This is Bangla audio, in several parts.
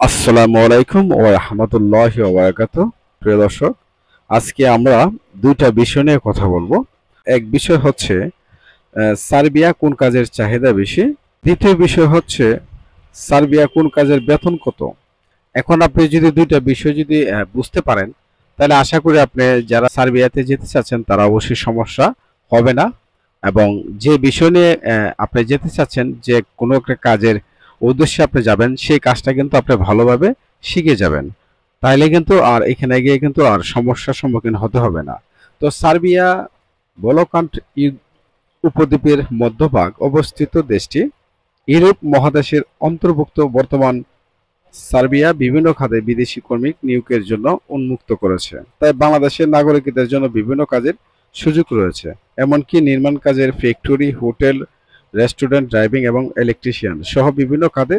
আসসালামু আলাইকুম ওয়া রাহমাতুল্লাহি ওয়া বারাকাতুহু। প্রিয় দর্শক, আজকে আমরা দুইটা বিষয় নিয়ে কথা বলবো। এক বিষয় হচ্ছে সার্বিয়া কোন কাজের চাহিদা বেশি। দ্বিতীয় বিষয় হচ্ছে সার্বিয়া কোন কাজের বেতন কত। এখন আপনি যদি দুইটা বিষয় যদি বুঝতে পারেন, তাহলে আশা করি আপনি যারা সার্বিয়াতে যেতে চাচ্ছেন তারা অবশ্যই সমস্যা হবে না। এবং যে বিষয় নিয়ে আপনি যেতে চাচ্ছেন, যে কোনো একটা কাজের উদ্দেশ্যে আপনি যাবেন, সেই কাজটা কিন্তু আপনি ভালোভাবে শিখে যাবেন। তাইলে কিন্তু আর এখানে গিয়ে কিন্তু আর সমস্যার সম্মুখীন হতে হবে না। তো সার্বিয়া বলকান উপদ্বীপের মধ্যভাগ অবস্থিত দেশটি ইউরোপ মহাদেশের অন্তর্ভুক্ত। বর্তমান সার্বিয়া বিভিন্ন খাতে বিদেশি কর্মী নিয়োগের জন্য উন্মুক্ত করেছে, তাই বাংলাদেশের নাগরিকদের জন্য বিভিন্ন কাজের সুযোগ রয়েছে, এমনকি নির্মাণ কাজের, ফ্যাক্টরি, হোটেল, রেস্টুরেন্ট, ড্রাইভিং এবং ইলেকট্রিশিয়ান সহ বিভিন্ন খাতে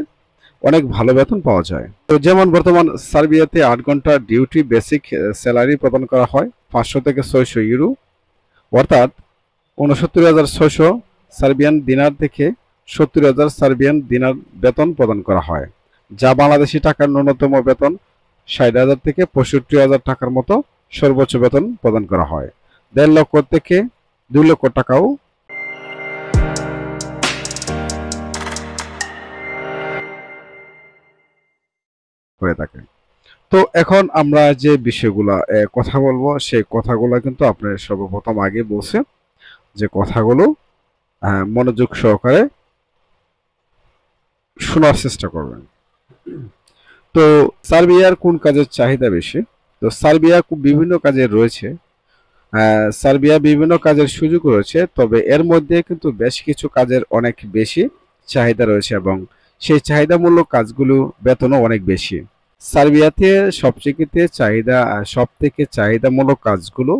অনেক ভালো বেতন পাওয়া যায়। তো যেমন বর্তমান সার্বিয়াতে 8 ঘন্টা ডিউটি বেসিক স্যালারি প্রদান করা হয় 500 থেকে 600 ইউরো, অর্থাৎ 69,600 সার্বিয়ান দিনার থেকে 70,000 সার্বিয়ান দিনার বেতন প্রদান করা হয়, যা বাংলাদেশি টাকার ন্যূনতম বেতন 60,000 থেকে 65,000 টাকার মতো সর্বোচ্চ বেতন প্রদান করা হয়। 1.5 লক্ষ থেকে 2 লক্ষ টাকাও হয়ে থাকে। তো এখন আমরা যে বিষয়গুলা কথা বলবো, সেই কথাগুলো কিন্তু আপনার সর্বপ্রথম আগে বলছে, যে কথাগুলো মনোযোগ সহকারে শোনার চেষ্টা করবেন। তো সার্বিয়ার কোন কাজের চাহিদা বেশি? তো সার্বিয়া বিভিন্ন কাজের রয়েছে, সার্বিয়া বিভিন্ন কাজের সুযোগ রয়েছে, তবে এর মধ্যে কিন্তু বেশ কিছু কাজের অনেক বেশি চাহিদা রয়েছে এবং সেই চাহিদামূলক কাজগুলো বেতনও অনেক বেশি। সার্বিয়াতে সব থেকে চাহিদামূলক কাজগুলো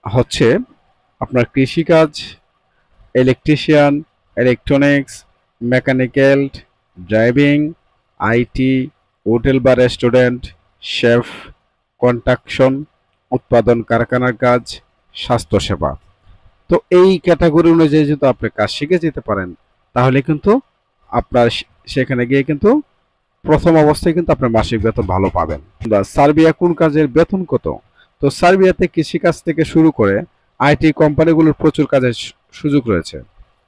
হচ্ছে আপনার কৃষিকাজ, electrician, electronics, mechanical, driving, IT, hotel বা রেস্টুরেন্ট, শেফ, কনস্ট্রাকশন, উৎপাদন কারখানার কাজ, স্বাস্থ্যসেবা। তো এই ক্যাটাগরি অনুযায়ী যদি আপনি কাজ শিখে যেতে পারেন, তাহলে কিন্তু আপনার সেখানে গিয়ে কিন্তু প্রথম অবস্থায় কিন্তু আপনার মাসিক বেতন ভালো পাবেন। সার্বিয়া কোন কাজের বেতন কত? তো সার্বিয়াতে কৃষিকাজ থেকে শুরু করে আইটি কোম্পানিগুলোর প্রচুর কাজের সুযোগ রয়েছে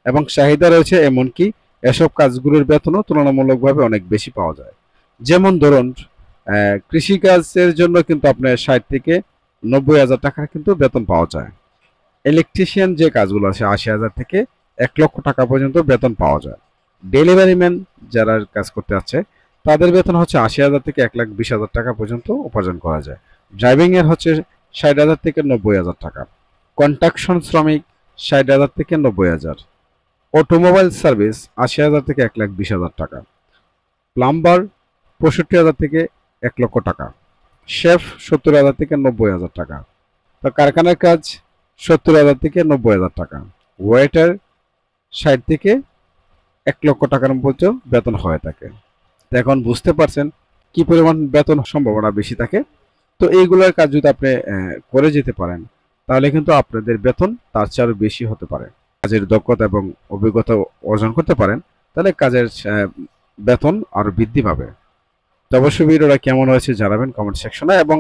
এবং চাহিদা রয়েছে, এমনকি এসব কাজগুলোর বেতনও তুলনামূলকভাবে অনেক বেশি পাওয়া যায়। যেমন ধরুন, কৃষিকাজের জন্য কিন্তু আপনার 60 থেকে 90,000 টাকার কিন্তু বেতন পাওয়া যায়। ইলেকট্রিশিয়ান যে কাজগুলো আছে 80,000 থেকে 1 লক্ষ টাকা পর্যন্ত বেতন পাওয়া যায়। ডেলিভারি ম্যান যারা কাজ করতে আছে, তাদের বেতন হচ্ছে 80,000 থেকে 1,20,000 টাকা পর্যন্ত উপার্জন করা যায়। ড্রাইভিং এর হচ্ছে 60,000 থেকে 90,000 টাকা। কনস্ট্রাকশন শ্রমিক 60,000 থেকে 90,000। অটোমোবাইল সার্ভিস 80,000 থেকে 1,20,000 টাকা। প্লাম্বার 65,000 থেকে 1 লক্ষ টাকা। শেফ 70,000 থেকে 90,000 টাকা। তো কারখানার কাজ 70,000 থেকে 90,000 টাকা। ওয়েটার 60 থেকে 1 লক্ষ টাকার মধ্যে বেতন হয়ে থাকে। তো এখন বুঝতে পারছেন কি পরিমাণ বেতন সম্ভাবনা বেশি থাকে। তো এইগুলোর কাজ যদি আপনি করে যেতে পারেন, তাহলে কিন্তু আপনাদের বেতন তার চেয়ে আরো বেশি হতে পারে। কাজের দক্ষতা এবং অভিজ্ঞতা অর্জন করতে পারেন, তাহলে কাজের বেতন আরো বৃদ্ধি পাবে। তো অবশ্যই ভিডিওটা কেমন হয়েছে জানাবেন কমেন্ট সেকশনে, এবং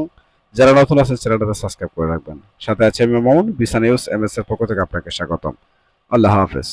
যারা নতুন আছেন চ্যানেলটাতে সাবস্ক্রাইব করে রাখবেন। সাথে আছে আমি মামুন, বিসা নিউজ MS এর পক্ষ থেকে আপনাকে স্বাগতম। আল্লাহ হাফেজ।